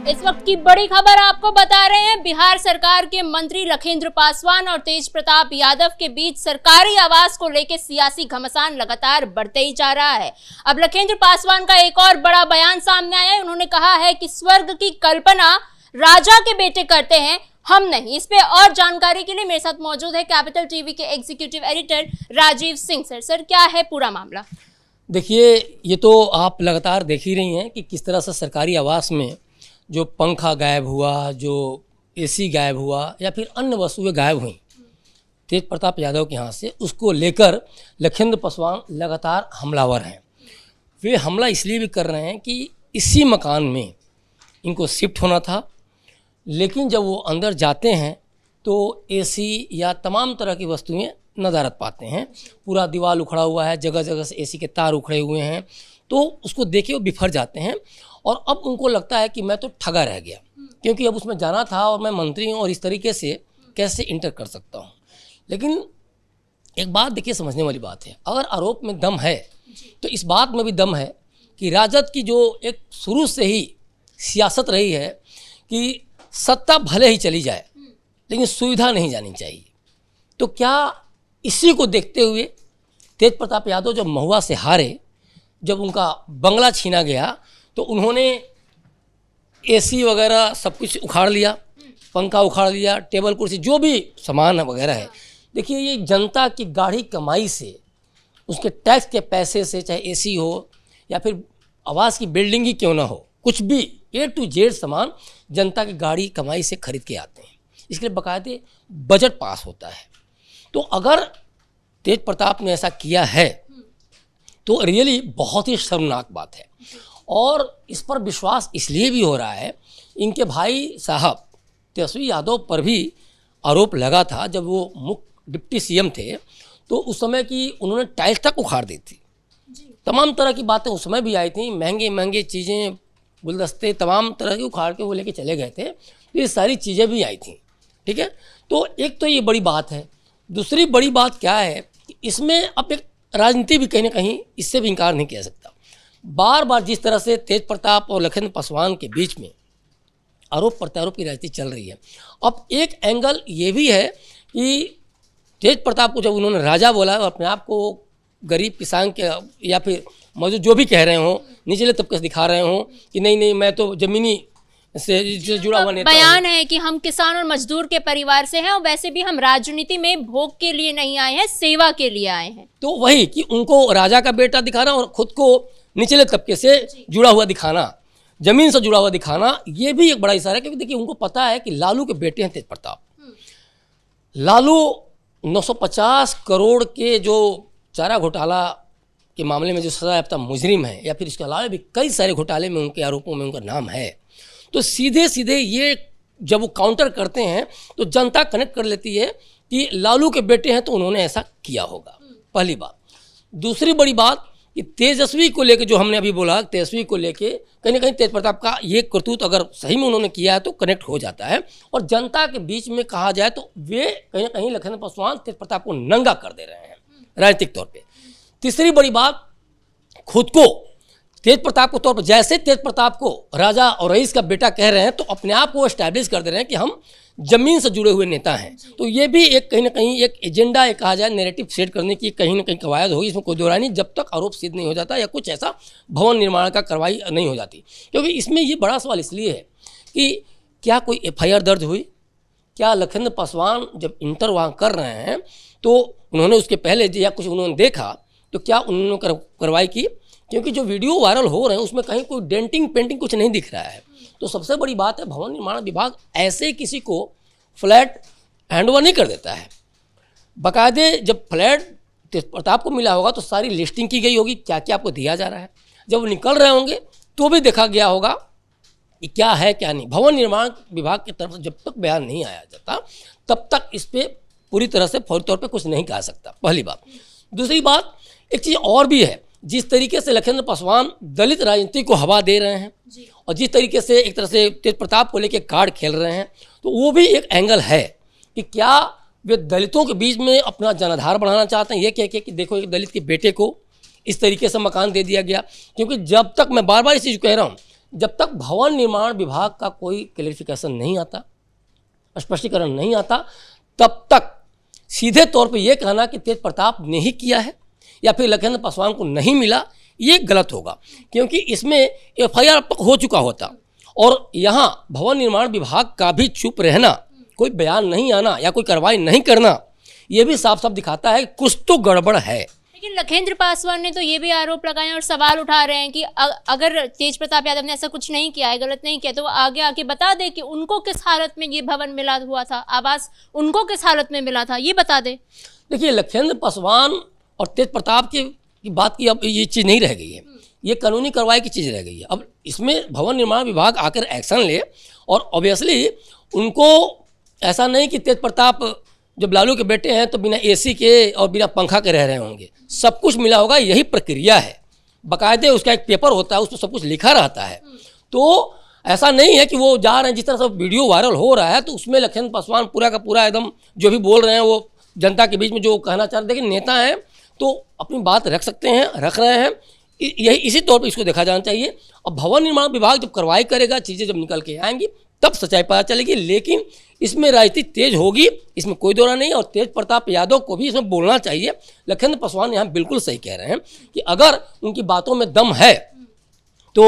इस वक्त की बड़ी खबर आपको बता रहे हैं। बिहार सरकार के मंत्री लखेंद्र पासवान और तेज प्रताप यादव के बीच सरकारी आवास को लेकर सियासी घमासान लगातार बढ़ते ही जा रहा है। अब लखेंद्र पासवान का एक और बड़ा बयान सामने आया है। उन्होंने कहा है कि स्वर्ग की कल्पना राजा के बेटे करते हैं, हम नहीं। इस पे और जानकारी के लिए मेरे साथ मौजूद है कैपिटल टीवी के executive editor Rajiv Singh. Sir क्या है पूरा मामला? देखिए, ये तो आप लगातार देख ही रही हैं कि किस तरह से सरकारी आवास में जो पंखा गायब हुआ, जो एसी गायब हुआ या फिर अन्य वस्तुएं गायब हुई तेज प्रताप यादव के यहाँ से, उसको लेकर लखेंद्र पासवान लगातार हमलावर हैं। वे हमला इसलिए भी कर रहे हैं कि इसी मकान में इनको शिफ्ट होना था, लेकिन जब वो अंदर जाते हैं तो एसी या तमाम तरह की वस्तुएं नदारत पाते हैं। पूरा दीवार उखड़ा हुआ है, जगह जगह से एसी के तार उखड़े हुए हैं, तो उसको देखे वो बिफर जाते हैं। और अब उनको लगता है कि मैं तो ठगा रह गया, क्योंकि अब उसमें जाना था और मैं मंत्री हूँ और इस तरीके से कैसे इंटर कर सकता हूँ। लेकिन एक बात देखिए, समझने वाली बात है, अगर आरोप में दम है तो इस बात में भी दम है कि राजद की जो एक शुरू से ही सियासत रही है कि सत्ता भले ही चली जाए लेकिन सुविधा नहीं जानी चाहिए। तो क्या इसी को देखते हुए तेज प्रताप यादव जब महुआ से हारे, जब उनका बंगला छीना गया, तो उन्होंने एसी वगैरह सब कुछ उखाड़ लिया, पंखा उखाड़ लिया, टेबल कुर्सी जो भी सामान वगैरह है। देखिए, ये जनता की गाढ़ी कमाई से, उसके टैक्स के पैसे से, चाहे एसी हो या फिर आवास की बिल्डिंग ही क्यों ना हो, कुछ भी ए टू जेड सामान जनता की गाढ़ी कमाई से खरीद के आते हैं। इसके लिए बाकायदे बजट पास होता है। तो अगर तेज प्रताप ने ऐसा किया है तो रियली बहुत ही शर्मनाक बात है। और इस पर विश्वास इसलिए भी हो रहा है, इनके भाई साहब तेजस्वी यादव पर भी आरोप लगा था जब वो मुख्य डिप्टी सीएम थे, तो उस समय की उन्होंने टाइल्स तक उखाड़ दी थी। तमाम तरह की बातें उस समय भी आई थी, महंगे महंगे चीज़ें, गुलदस्ते, तमाम तरह की उखाड़ के वो लेके चले गए थे। तो ये सारी चीज़ें भी आई थी, ठीक है। तो एक तो ये बड़ी बात है। दूसरी बड़ी बात क्या है कि इसमें अब एक राजनीति भी कहीं ना कहीं, इससे भी इनकार नहीं किया सकता। बार बार जिस तरह से तेज प्रताप और लखेंद्र पासवान के बीच में आरोप प्रत्यारोप की राजनीति चल रही है, अब एक एंगल ये भी है कि तेज प्रताप को जब उन्होंने राजा बोला और अपने आप को गरीब किसान के या फिर मौजूद जो भी कह रहे हों, निचले तबके से दिखा रहे हों कि नहीं नहीं मैं तो ज़मीनी से जुड़ा हुआ नेता बयान है कि हम किसान और मजदूर के परिवार से हैं और वैसे भी हम राजनीति में भोग के लिए नहीं आए हैं, सेवा के लिए आए हैं। तो वही कि उनको राजा का बेटा दिखाना और खुद को निचले तबके से जुड़ा हुआ दिखाना, जमीन से जुड़ा हुआ दिखाना, ये भी एक बड़ा इशारा है। क्योंकि देखिए, उनको पता है कि लालू के बेटे हैं तेज प्रताप। लालू 950 करोड़ के जो चारा घोटाला के मामले में जो सजा याफ्ता मुजरिम है, या फिर इसके अलावा भी कई सारे घोटाले में उनके आरोपों में उनका नाम है। तो सीधे सीधे ये जब वो काउंटर करते हैं तो जनता कनेक्ट कर लेती है कि लालू के बेटे हैं तो उन्होंने ऐसा किया होगा, पहली बात। दूसरी बड़ी बात कि तेजस्वी को लेके, जो हमने अभी बोला, तेजस्वी को लेके कहीं ना कहीं तेज प्रताप का ये करतूत अगर सही में उन्होंने किया है तो कनेक्ट हो जाता है। और जनता के बीच में कहा जाए तो वे कहीं ना कहीं लखेंद्र पासवान तेज प्रताप को नंगा कर दे रहे हैं राजनीतिक तौर पर। तीसरी बड़ी बात, खुद को तेज प्रताप के तौर पर, जैसे तेज प्रताप को राजा और रईस का बेटा कह रहे हैं, तो अपने आप को एस्टैब्लिश कर दे रहे हैं कि हम जमीन से जुड़े हुए नेता हैं। तो ये भी एक कहीं ना कहीं एक एजेंडा, एक कहा जाए नैरेटिव सेट करने की कहीं ना कहीं कवायद होगी। इसमें कोई दो राय नहीं, जब तक आरोप सिद्ध नहीं हो जाता या कुछ ऐसा भवन निर्माण का कार्रवाई नहीं हो जाती। क्योंकि इसमें ये बड़ा सवाल इसलिए है कि क्या कोई FIR दर्ज हुई? क्या लखेंद्र पासवान जब इंटर वहाँ कर रहे हैं तो उन्होंने उसके पहले या कुछ उन्होंने देखा तो क्या उन्होंने कार्रवाई की? क्योंकि जो वीडियो वायरल हो रहे हैं उसमें कहीं कोई डेंटिंग पेंटिंग कुछ नहीं दिख रहा है। तो सबसे बड़ी बात है, भवन निर्माण विभाग ऐसे किसी को फ्लैट हैंडओवर नहीं कर देता है। बाकायदे जब फ्लैट तेज प्रताप को मिला होगा तो सारी लिस्टिंग की गई होगी, क्या क्या आपको दिया जा रहा है। जब वो निकल रहे होंगे तो भी देखा गया होगा कि क्या है क्या नहीं। भवन निर्माण विभाग की तरफ से जब तक बयान नहीं आया जाता तब तक इस पर पूरी तरह से फौरी तौर पर कुछ नहीं कहा सकता, पहली बात। दूसरी बात, एक चीज़ और भी है, जिस तरीके से लखेंद्र पासवान दलित राजनीति को हवा दे रहे हैं और जिस तरीके से एक तरह से तेज प्रताप को लेकर कार्ड खेल रहे हैं, तो वो भी एक एंगल है कि क्या वे दलितों के बीच में अपना जनाधार बढ़ाना चाहते हैं, ये कह के कि देखो एक दलित के बेटे को इस तरीके से मकान दे दिया गया। क्योंकि जब तक, मैं बार बार इस चीज़ कह रहा हूँ, जब तक भवन निर्माण विभाग का कोई क्लेरिफिकेशन नहीं आता, स्पष्टीकरण नहीं आता, तब तक सीधे तौर पे ये कहना कि तेज प्रताप ने ही किया है या फिर लखनऊ पासवान को नहीं मिला, ये गलत होगा, क्योंकि इसमें एफआईआर अब तक हो चुका होता और यहाँ भवन निर्माण विभाग का भी चुप रहना, कोई बयान नहीं आना या कोई कार्रवाई नहीं करना, ये भी साफ साफ दिखाता है कुछ तो गड़बड़ है। लेकिन लखेंद्र पासवान ने तो ये भी आरोप लगाए और सवाल उठा रहे हैं कि अगर तेज प्रताप यादव ने ऐसा कुछ नहीं किया है, गलत नहीं किया, तो वो आगे आके बता दे कि उनको किस हालत में ये भवन मिला हुआ था, आवास उनको किस हालत में मिला था, ये बता दे। देखिए, लखेंद्र पासवान और तेज प्रताप की बात की अब ये चीज़ नहीं रह गई है, ये कानूनी कार्रवाई की चीज़ रह गई है। अब इसमें भवन निर्माण विभाग आकर एक्शन ले और ऑब्वियसली उनको ऐसा नहीं कि तेज प्रताप जब लालू के बेटे हैं तो बिना एसी के और बिना पंखा के रह रहे होंगे, सब कुछ मिला होगा, यही प्रक्रिया है। बाकायदे उसका एक पेपर होता है, उस पर सब कुछ लिखा रहता है। तो ऐसा नहीं है कि वो जा रहे हैं, जिस तरह से वीडियो वायरल हो रहा है तो उसमें लखेंद्र पासवान पूरा का पूरा एकदम जो भी बोल रहे हैं वो जनता के बीच में जो कहना चाह रहे हैं। देखिए, नेता हैं तो अपनी बात रख सकते हैं, रख रहे हैं, यही इसी तौर पर इसको देखा जाना चाहिए। और भवन निर्माण विभाग जब कार्रवाई करेगा, चीज़ें जब निकल के आएंगी तब सच्चाई पता चलेगी। लेकिन इसमें राजनीति तेज होगी, इसमें कोई दौरा नहीं। और तेज प्रताप यादव को भी इसमें बोलना चाहिए। लखेंद्र पासवान यहाँ बिल्कुल सही कह रहे हैं कि अगर उनकी बातों में दम है तो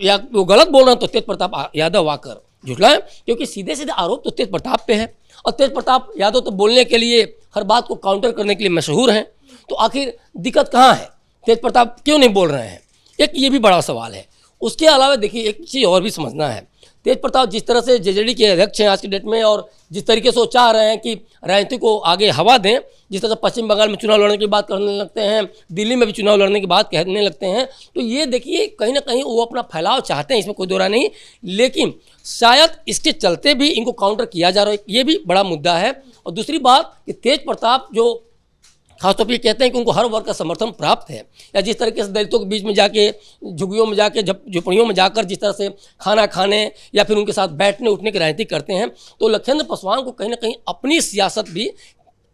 या वो गलत बोल रहे हैं तो तेज प्रताप यादव आकर झुठलाएं, क्योंकि सीधे सीधे आरोप तो तेज प्रताप पे है। और तेज प्रताप यादव तो बोलने के लिए, हर बात को काउंटर करने के लिए मशहूर हैं। तो आखिर दिक्कत कहाँ है, तेज प्रताप क्यों नहीं बोल रहे हैं, एक ये भी बड़ा सवाल है। उसके अलावा देखिए, एक चीज़ और भी समझना है, तेज प्रताप जिस तरह से जेजेडी के अध्यक्ष हैं आज की डेट में और जिस तरीके से वो चाह रहे हैं कि राजनीति को आगे हवा दें, जिस तरह से पश्चिम बंगाल में चुनाव लड़ने की बात करने लगते हैं, दिल्ली में भी चुनाव लड़ने की बात कहने लगते हैं, तो ये देखिए कहीं ना कहीं वो अपना फैलाव चाहते हैं, इसमें कोई दौरा नहीं। लेकिन शायद इसके चलते भी इनको काउंटर किया जा रहा है, ये भी बड़ा मुद्दा है। और दूसरी बात कि तेज प्रताप जो खासतौर पर कहते हैं कि उनको हर वर्ग का समर्थन प्राप्त है, या जिस तरीके से दलितों के बीच में जाके, झुग्गियों में जाके, झुपड़ियों में जाकर जिस तरह से खाना खाने या फिर उनके साथ बैठने उठने की राजनीति करते हैं, तो लखेंद्र पासवान को कहीं ना कहीं अपनी सियासत भी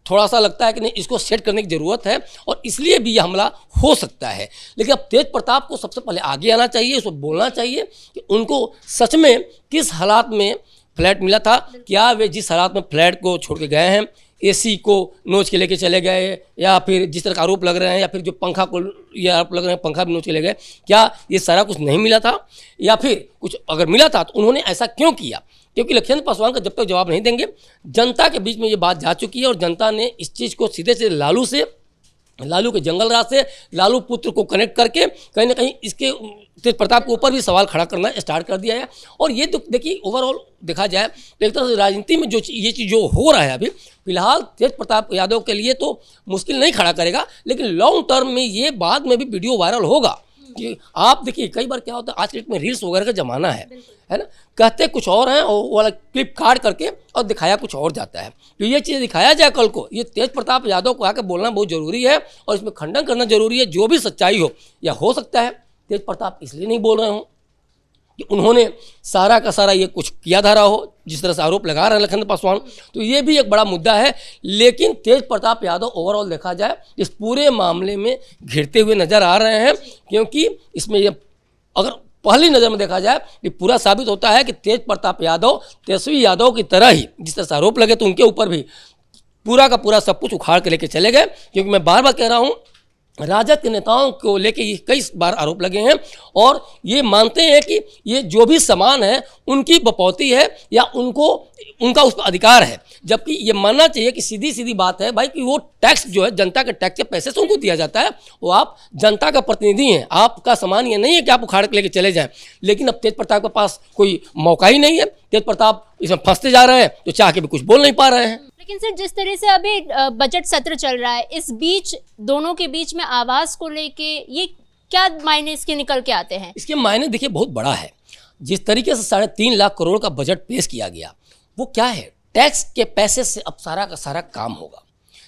थोड़ा सा लगता है कि नहीं, इसको सेट करने की ज़रूरत है और इसलिए भी यह हमला हो सकता है। लेकिन अब तेज प्रताप को सबसे पहले आगे आना चाहिए, उसको बोलना चाहिए कि उनको सच में किस हालात में फ्लैट मिला था, क्या वे जिस हालात में फ्लैट को छोड़ के गए हैं, एसी को नोच के लेके चले गए, या फिर जिस तरह का आरोप लग रहे हैं, या फिर जो पंखा को ये आरोप लग रहे हैं पंखा भी नोच के ले गए, क्या ये सारा कुछ नहीं मिला था, या फिर कुछ अगर मिला था तो उन्होंने ऐसा क्यों किया? क्योंकि लखेंद्र पासवान का जब तक जवाब नहीं देंगे, जनता के बीच में ये बात जा चुकी है और जनता ने इस चीज़ को सीधे से लालू के जंगल राज से, लालू पुत्र को कनेक्ट करके कहीं ना कहीं इसके तेज प्रताप के ऊपर भी सवाल खड़ा करना स्टार्ट कर दिया है। और ये तो देखिए, ओवरऑल देखा जाए तो एक तरह से राजनीति में जो ये चीज़ जो हो रहा है अभी फिलहाल, तेज प्रताप यादव के लिए तो मुश्किल नहीं खड़ा करेगा, लेकिन लॉन्ग टर्म में ये बाद में भी वीडियो वायरल होगा। कि आप देखिए, कई बार क्या होता है, आज के डेट में रील्स वगैरह का ज़माना है ना, कहते कुछ और हैं और वाला क्लिप काट करके और दिखाया कुछ और जाता है। तो ये चीज़ दिखाया जाए कल को, ये तेज प्रताप यादव को आकर बोलना बहुत ज़रूरी है और इसमें खंडन करना जरूरी है, जो भी सच्चाई हो। या हो सकता है तेज प्रताप इसलिए नहीं बोल रहे हों कि उन्होंने सारा का सारा ये कुछ किया धारा हो, जिस तरह से आरोप लगा रहे हैं लखेंद्र पासवान, तो ये भी एक बड़ा मुद्दा है। लेकिन तेज प्रताप यादव ओवरऑल देखा जाए इस पूरे मामले में घिरते हुए नजर आ रहे हैं, क्योंकि इसमें ये अगर पहली नज़र में देखा जाए कि पूरा साबित होता है कि तेज प्रताप यादव तेजस्वी यादव की तरह ही जिस तरह से आरोप लगे तो उनके ऊपर भी पूरा का पूरा सब कुछ उखाड़ के लेके चले गए। क्योंकि मैं बार बार कह रहा हूँ, राजद के नेताओं को लेके ये कई बार आरोप लगे हैं और ये मानते हैं कि ये जो भी सामान है उनकी बपौती है या उनका उस पर अधिकार है, जबकि ये मानना चाहिए कि सीधी सीधी बात है भाई कि वो टैक्स जो है जनता के टैक्स के पैसे से उनको दिया जाता है, वो आप जनता का प्रतिनिधि हैं, आपका सामान ये नहीं है कि आप उखाड़ के लेके चले जाएं। लेकिन अब तेज प्रताप के पास कोई मौका ही नहीं है, तेज प्रताप इसमें फंसते जा रहे हैं तो चाह के भी कुछ बोल नहीं पा रहे हैं। लेकिन सर, जिस तरह से अभी बजट सत्र चल रहा है, इस बीच दोनों के बीच में आवास को लेके ये क्या मायने इसके निकल के आते हैं? इसके मायने देखिए बहुत बड़ा है। जिस तरीके से 3.5 लाख करोड़ का बजट पेश किया गया, वो क्या है, टैक्स के पैसे से अब सारा का सारा काम होगा।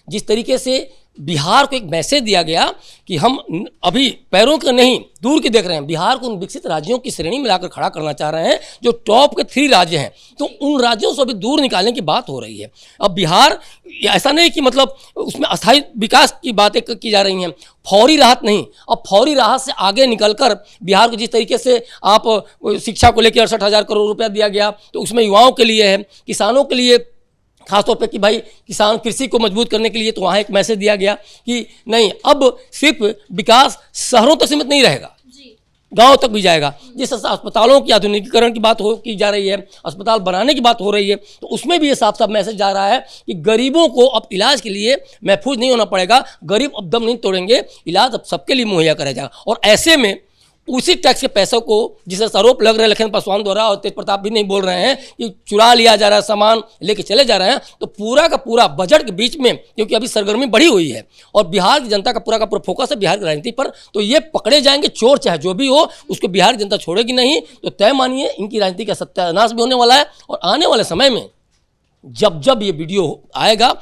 जिस तरीके से बिहार को एक मैसेज दिया गया कि हम अभी पैरों के नहीं दूर की देख रहे हैं, बिहार को उन विकसित राज्यों की श्रेणी में लाकर खड़ा करना चाह रहे हैं जो टॉप के 3 राज्य हैं। तो उन राज्यों से अभी दूर निकालने की बात हो रही है। अब बिहार ऐसा नहीं कि मतलब उसमें अस्थायी विकास की बातें की जा रही हैं, फौरी राहत नहीं। अब फौरी राहत से आगे निकलकर बिहार को जिस तरीके से आप शिक्षा को लेकर 68,000 करोड़ रुपया दिया गया, तो उसमें युवाओं के लिए है, किसानों के लिए खासतौर पे कि भाई किसान कृषि को मजबूत करने के लिए, तो वहाँ एक मैसेज दिया गया कि नहीं, अब सिर्फ विकास शहरों तक सीमित नहीं रहेगा, गांव तक भी जाएगा। जिस अस्पतालों की आधुनिकीकरण की बात की जा रही है, अस्पताल बनाने की बात हो रही है, तो उसमें भी ये साफ साफ मैसेज जा रहा है कि गरीबों को अब इलाज के लिए महफूज नहीं होना पड़ेगा, गरीब अब दम नहीं तोड़ेंगे, इलाज अब सबके लिए मुहैया कराया जाएगा। और ऐसे में उसी टैक्स के पैसों को, जिस आरोप लग रहे हैं लखन पासवान द्वारा, और तेज प्रताप भी नहीं बोल रहे हैं कि चुरा लिया जा रहा है, सामान लेके चले जा रहे हैं, तो पूरा का पूरा बजट के बीच में, क्योंकि अभी सरगर्मी बढ़ी हुई है और बिहार की जनता का पूरा फोकस है बिहार की राजनीति पर, तो ये पकड़े जाएंगे चोर चाहे जो भी हो, उसको बिहार की जनता छोड़ेगी नहीं। तो तय मानिए इनकी राजनीति का सत्यानाश भी होने वाला है। और आने वाले समय में जब जब ये वीडियो आएगा,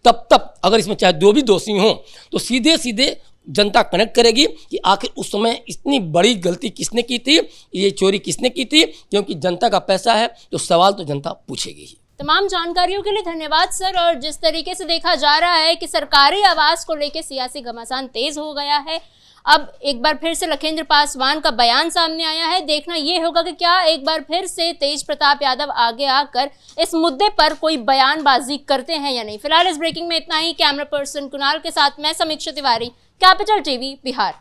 तब तब अगर इसमें चाहे 2 भी दोषी हों, तो सीधे सीधे जनता कनेक्ट करेगी कि आखिर उस समय इतनी बड़ी गलती किसने की थी, ये चोरी किसने की थी। क्योंकि जनता का पैसा है तो सवाल तो जनता पूछेगी ही। तमाम जानकारियों के लिए धन्यवाद सर। और जिस तरीके से देखा जा रहा है कि सरकारी आवास को लेकर सियासी घमासान तेज हो गया है, अब एक बार फिर से लखेंद्र पासवान का बयान सामने आया है। देखना ये होगा कि क्या एक बार फिर से तेज प्रताप यादव आगे आकर इस मुद्दे पर कोई बयानबाजी करते हैं या नहीं। फिलहाल इस ब्रेकिंग में इतना ही। कैमरा पर्सन कुणाल के साथ मैं समीक्षा तिवारी, कैपिटल टीवी बिहार।